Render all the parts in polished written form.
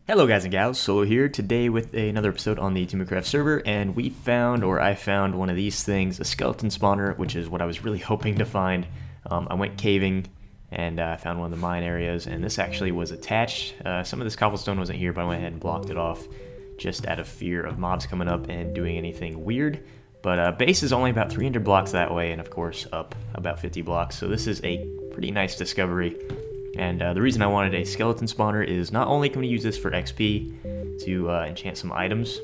Hello guys and gals, Solo here, today with another episode on the TimuCraft server, and I found one of these things, a skeleton spawner, which is what I was really hoping to find. I went caving, and I found one of the mine areas, and this actually was attached. Some of this cobblestone wasn't here, but I went ahead and blocked it off, just out of fear of mobs coming up and doing anything weird. But base is only about 300 blocks that way, and of course up about 50 blocks, so this is a pretty nice discovery. And the reason I wanted a skeleton spawner is not only can we use this for XP to enchant some items,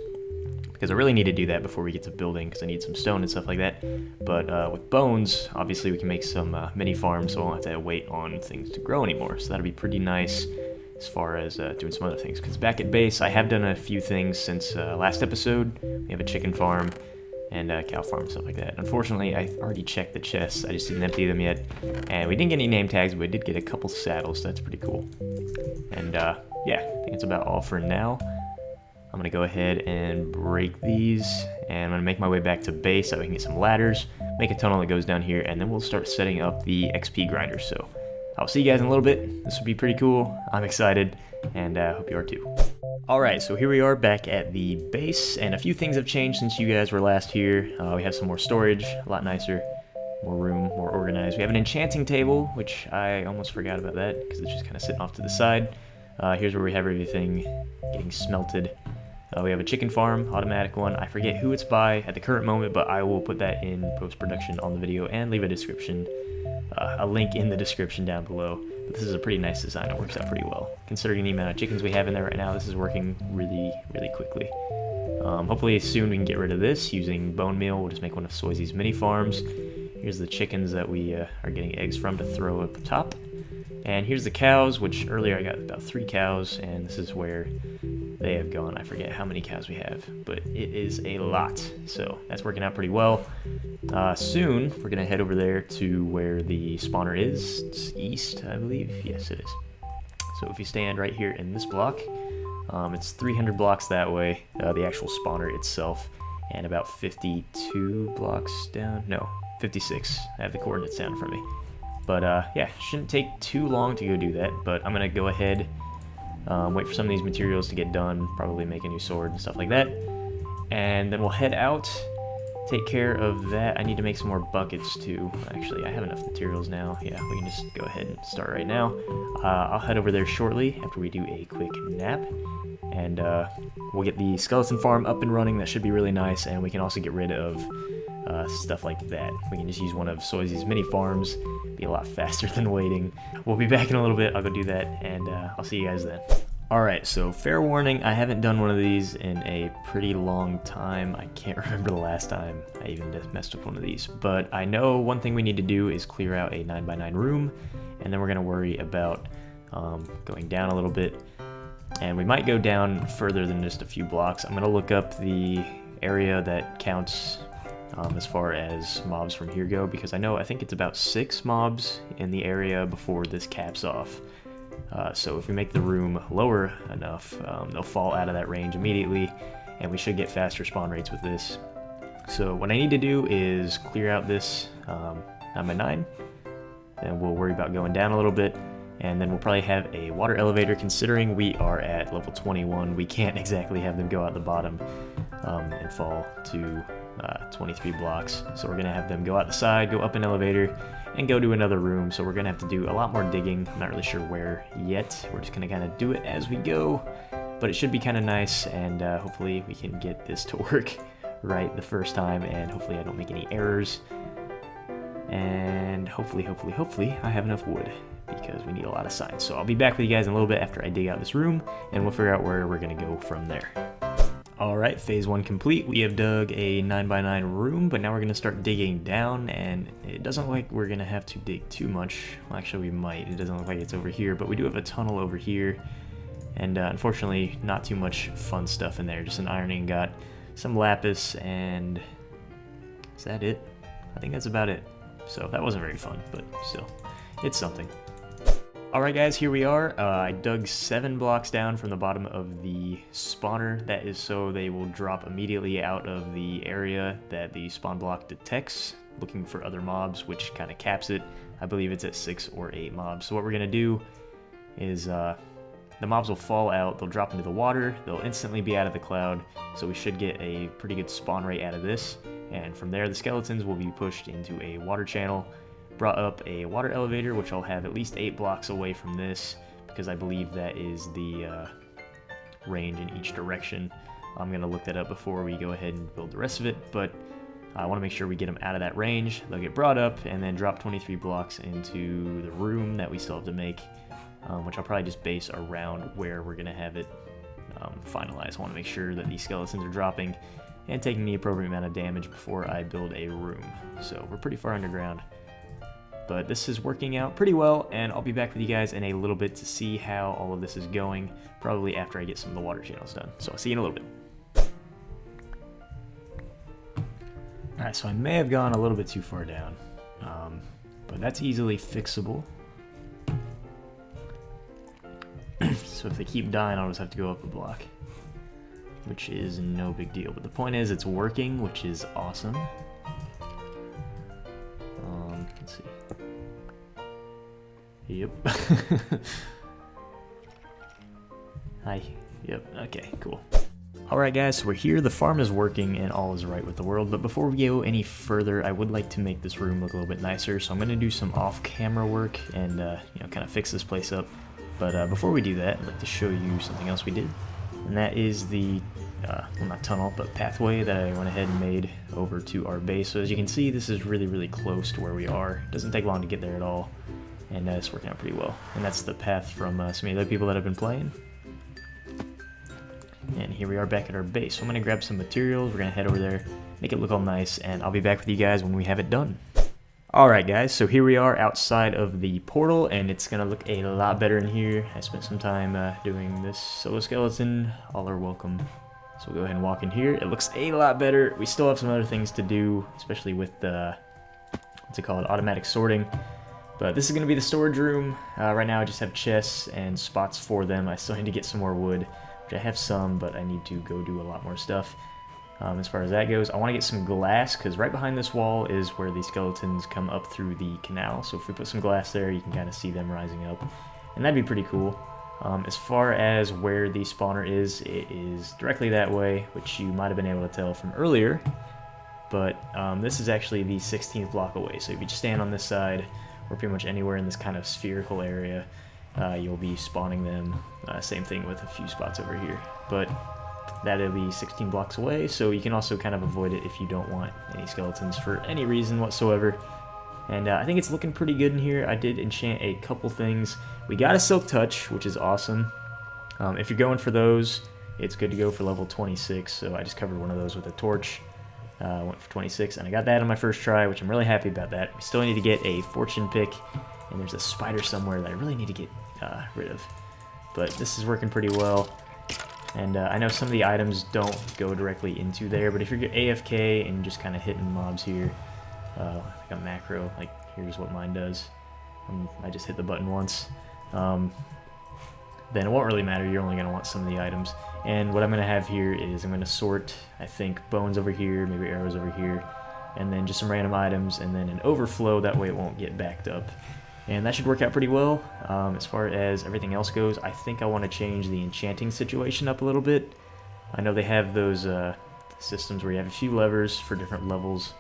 because I really need to do that before we get to building, because I need some stone and stuff like that, but with bones, obviously we can make some mini farms, so I won't have to wait on things to grow anymore, so that'll be pretty nice as far as doing some other things, because back at base I have done a few things since last episode. We have a chicken farm and cow farm, stuff like that. Unfortunately, I already checked the chests, I just didn't empty them yet, and we didn't get any name tags, but we did get a couple saddles, so that's pretty cool. And yeah, I think that's about all for now. I'm gonna go ahead and break these, and I'm gonna make my way back to base so we can get some ladders, make a tunnel that goes down here, and then we'll start setting up the XP grinder. So I'll see you guys in a little bit. This will be pretty cool. I'm excited, and hope you are too. Alright, so here we are back at the base, and a few things have changed since you guys were last here. We have some more storage, a lot nicer, more room, more organized. We have an enchanting table, which I almost forgot about that, because it's just kind of sitting off to the side. Here's where we have everything getting smelted. We have a chicken farm, automatic one. I forget who it's by at the current moment, but I will put that in post-production on the video and leave a description, a link in the description down below. But this is a pretty nice design, it works out pretty well. Considering the amount of chickens we have in there right now, this is working really, really quickly. Hopefully soon we can get rid of this using bone meal. We'll just make one of Soizes mini farms. Here's the chickens that we are getting eggs from to throw up the top. And here's the cows, which earlier I got about 3 cows, and this is where they have gone. I forget how many cows we have, but it is a lot. So that's working out pretty well. Soon, we're going to head over there to where the spawner is. It's east, I believe. Yes, it is. So if you stand right here in this block, it's 300 blocks that way, the actual spawner itself, and about 52 blocks down. No, 56. I have the coordinates down for me. But yeah, shouldn't take too long to go do that, but I'm going to go ahead, wait for some of these materials to get done, probably make a new sword and stuff like that, and then we'll head out, take care of that. I need to make some more buckets too. Actually, I have enough materials now. Yeah, we can just go ahead and start right now. I'll head over there shortly after we do a quick nap, and we'll get the skeleton farm up and running. That should be really nice, and we can also get rid of stuff like that. We can just use one of Soizes mini farms, be a lot faster than waiting. We'll be back in a little bit, I'll go do that, and I'll see you guys then. Alright, so fair warning, I haven't done one of these in a pretty long time. I can't remember the last time I even just messed with one of these, but I know one thing we need to do is clear out a 9x9 room, and then we're going to worry about going down a little bit, and we might go down further than just a few blocks. I'm going to look up the area that counts as far as mobs from here go, because I think it's about 6 mobs in the area before this caps off. So if we make the room lower enough, they'll fall out of that range immediately, and we should get faster spawn rates with this. So what I need to do is clear out this 9x9, then we'll worry about going down a little bit, and then we'll probably have a water elevator. Considering we are at level 21, we can't exactly have them go out the bottom and fall to 23 blocks. So we're gonna have them go out the side, go up an elevator, and go to another room. So we're gonna have to do a lot more digging. I'm not really sure where yet. We're just gonna kind of do it as we go, but it should be kind of nice, and hopefully we can get this to work right the first time, and hopefully I don't make any errors, and hopefully I have enough wood, because we need a lot of signs. So I'll be back with you guys in a little bit after I dig out this room, and we'll figure out where we're gonna go from there. Alright, phase 1 complete. We have dug a 9x9 room, but now we're going to start digging down, and it doesn't look like we're going to have to dig too much. Well, actually we might. It doesn't look like it's over here, but we do have a tunnel over here, and unfortunately not too much fun stuff in there. Just an iron ingot, some lapis, and is that it? I think that's about it. So that wasn't very fun, but still, it's something. Alright guys, here we are. I dug 7 blocks down from the bottom of the spawner. That is so they will drop immediately out of the area that the spawn block detects, looking for other mobs, which kind of caps it. I believe it's at 6 or 8 mobs. So what we're going to do is the mobs will fall out, they'll drop into the water, they'll instantly be out of the cloud, so we should get a pretty good spawn rate out of this. And from there, the skeletons will be pushed into a water channel, brought up a water elevator, which I'll have at least 8 blocks away from this, because I believe that is the range in each direction. I'm going to look that up before we go ahead and build the rest of it, but I want to make sure we get them out of that range. They'll get brought up and then drop 23 blocks into the room that we still have to make, which I'll probably just base around where we're going to have it finalized. I want to make sure that these skeletons are dropping and taking the appropriate amount of damage before I build a room. So we're pretty far underground, but this is working out pretty well, and I'll be back with you guys in a little bit to see how all of this is going, probably after I get some of the water channels done. So I'll see you in a little bit. Alright, so I may have gone a little bit too far down, but that's easily fixable. So if they keep dying, I'll just have to go up a block, which is no big deal. But the point is, it's working, which is awesome. Let's see. Yep. Hi. Yep. Okay, cool. Alright guys, so we're here, the farm is working, and all is right with the world, but before we go any further, I would like to make this room look a little bit nicer, so I'm going to do some off-camera work and, kind of fix this place up. But before we do that, I'd like to show you something else we did, and that is the, well, not tunnel, but pathway that I went ahead and made over to our base. So as you can see, this is really, really close to where we are. It doesn't take long to get there at all, and it's working out pretty well. And that's the path from some of the other people that have been playing. And here we are back at our base. So I'm going to grab some materials, we're going to head over there, make it look all nice, and I'll be back with you guys when we have it done. Alright guys, so here we are outside of the portal, and it's going to look a lot better in here. I spent some time doing this solo skeleton. All are welcome. So we'll go ahead and walk in here. It looks a lot better. We still have some other things to do, especially with the, what's it called, automatic sorting. But this is going to be the storage room. Right now I just have chests and spots for them. I still need to get some more wood. I have some, but I need to go do a lot more stuff. As far as that goes, I want to get some glass, because right behind this wall is where the skeletons come up through the canal. So if we put some glass there, you can kind of see them rising up, and that'd be pretty cool. As far as where the spawner is, it is directly that way, which you might have been able to tell from earlier. But this is actually the 16th block away, so if you just stand on this side, or pretty much anywhere in this kind of spherical area, you'll be spawning them. Same thing with a few spots over here, but that'll be 16 blocks away, so you can also kind of avoid it if you don't want any skeletons for any reason whatsoever. And I think it's looking pretty good in here. I did enchant a couple things. We got a Silk Touch, which is awesome. If you're going for those, it's good to go for level 26, so I just covered one of those with a torch. Went for 26, and I got that on my first try, which I'm really happy about that. We still need to get a fortune pick, and there's a spider somewhere that I really need to get rid of. But this is working pretty well, and I know some of the items don't go directly into there, but if you're AFK and just kind of hitting mobs here, like a macro, like here's what mine does, I just hit the button once, then it won't really matter. You're only going to want some of the items. And what I'm going to have here is I'm going to sort, I think, bones over here, maybe arrows over here, and then just some random items, and then an overflow, that way it won't get backed up. And that should work out pretty well. As far as everything else goes, I think I want to change the enchanting situation up a little bit. I know they have those systems where you have a few levers for different levels,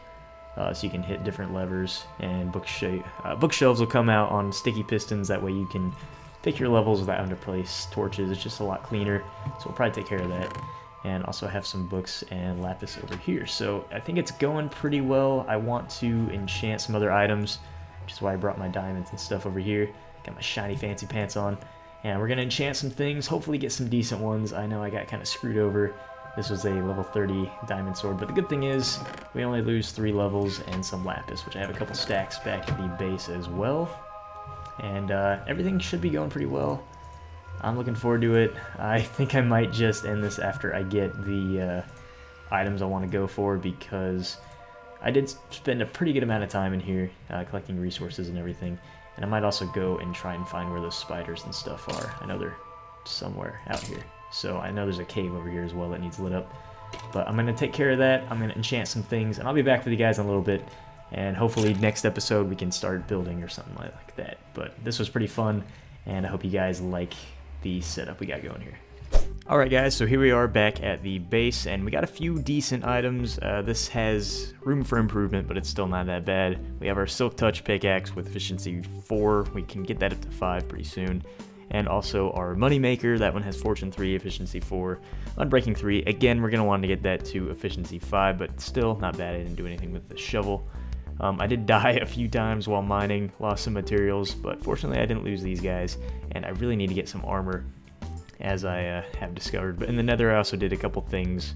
so you can hit different levers, and bookshelves will come out on sticky pistons. That way you can pick your levels without having to place torches. It's just a lot cleaner, so we'll probably take care of that. And also have some books and lapis over here. So I think it's going pretty well. I want to enchant some other items, which is why I brought my diamonds and stuff over here. Got my shiny fancy pants on. And we're going to enchant some things, hopefully get some decent ones. I know I got kind of screwed over. This was a level 30 diamond sword, but the good thing is we only lose 3 levels and some lapis, which I have a couple stacks back at the base as well. And everything should be going pretty well. I'm looking forward to it. I think I might just end this after I get the items I want to go for, because I did spend a pretty good amount of time in here collecting resources and everything. And I might also go and try and find where those spiders and stuff are. I know they're somewhere out here. So I know there's a cave over here as well that needs lit up. But I'm going to take care of that. I'm going to enchant some things, and I'll be back with you guys in a little bit. And hopefully next episode we can start building or something like that. But this was pretty fun, and I hope you guys like the setup we got going here. Alright guys, so here we are back at the base, and we got a few decent items. This has room for improvement, but it's still not that bad. We have our Silk Touch pickaxe with efficiency 4. We can get that up to 5 pretty soon. And also our Moneymaker, that one has Fortune 3, efficiency 4, Unbreaking 3. Again, we're going to want to get that to efficiency 5, but still not bad. I didn't do anything with the shovel. I did die a few times while mining, lost some materials, but fortunately I didn't lose these guys, and I really need to get some armor, as I have discovered. But in the nether I also did a couple things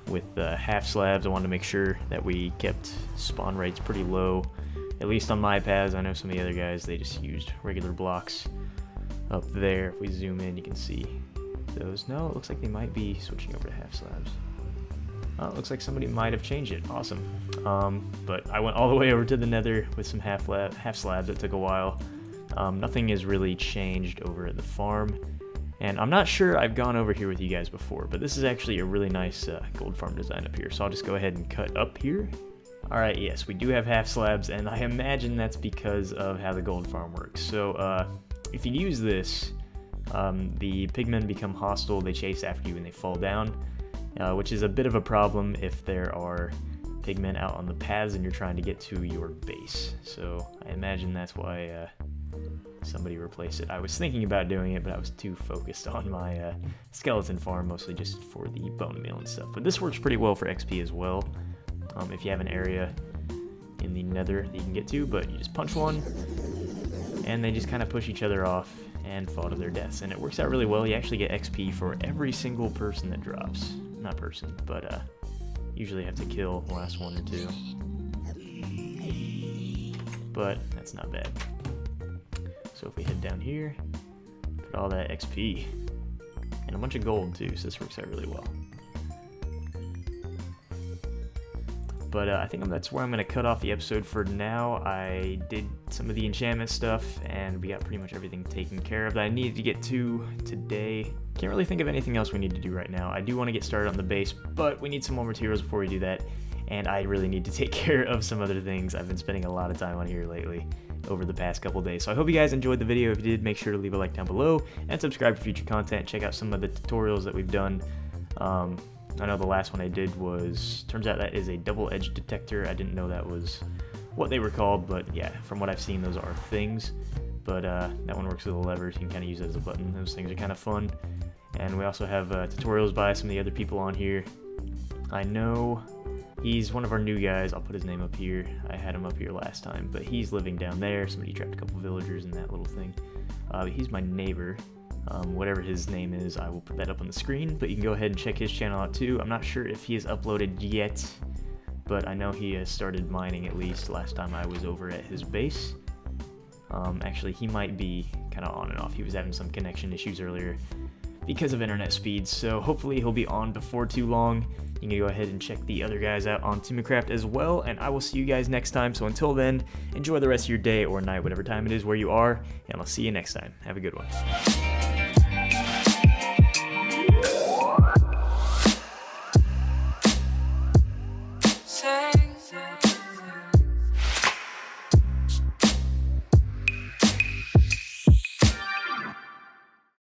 with half slabs. I wanted to make sure that we kept spawn rates pretty low, at least on my paths. I know some of the other guys, they just used regular blocks. Up there, if we zoom in, you can see those. No, it looks like they might be switching over to half slabs. Oh, it looks like somebody might have changed it. Awesome. But I went all the way over to the nether with some half slabs. It took a while. Nothing has really changed over at the farm. And I'm not sure I've gone over here with you guys before, but this is actually a really nice gold farm design up here. So I'll just go ahead and cut up here. Alright, yes, we do have half slabs, and I imagine that's because of how the gold farm works. So, if you use this, the pigmen become hostile, they chase after you and they fall down, which is a bit of a problem if there are pigmen out on the paths and you're trying to get to your base. So I imagine that's why somebody replaced it. I was thinking about doing it, but I was too focused on my skeleton farm, mostly just for the bone meal and stuff. But this works pretty well for XP as well, if you have an area in the nether that you can get to, but you just punch one, and they just kind of push each other off and fall to their deaths. And it works out really well. You actually get XP for every single person that drops. Not person, but usually you have to kill the last one or two. But that's not bad. So if we head down here, put all that XP, and a bunch of gold too, so this works out really well. But I think that's where I'm going to cut off the episode for now. I did some of the enchantment stuff, and we got pretty much everything taken care of that I needed to get to today. Can't really think of anything else we need to do right now. I do want to get started on the base, but we need some more materials before we do that, and I really need to take care of some other things. I've been spending a lot of time on here lately over the past couple days. So I hope you guys enjoyed the video. If you did, make sure to leave a like down below and subscribe for future content. Check out some of the tutorials that we've done. I know the last one I did was, turns out that is a double-edged detector. I didn't know that was what they were called, but yeah, from what I've seen, those are things. But that one works with the levers. You can kind of use it as a button. Those things are kind of fun. And we also have tutorials by some of the other people on here. I know he's one of our new guys. I'll put his name up here. I had him up here last time, but he's living down there. Somebody trapped a couple villagers in that little thing. He's my neighbor. Whatever his name is, I will put that up on the screen, but you can go ahead and check his channel out too. I'm not sure if he has uploaded yet, but I know he has started mining at least last time I was over at his base. Actually, he might be kind of on and off. He was having some connection issues earlier because of internet speeds, so hopefully he'll be on before too long. You can go ahead and check the other guys out on TimuCraft as well, and I will see you guys next time. So until then, enjoy the rest of your day or night, whatever time it is where you are, and I'll see you next time. Have a good one.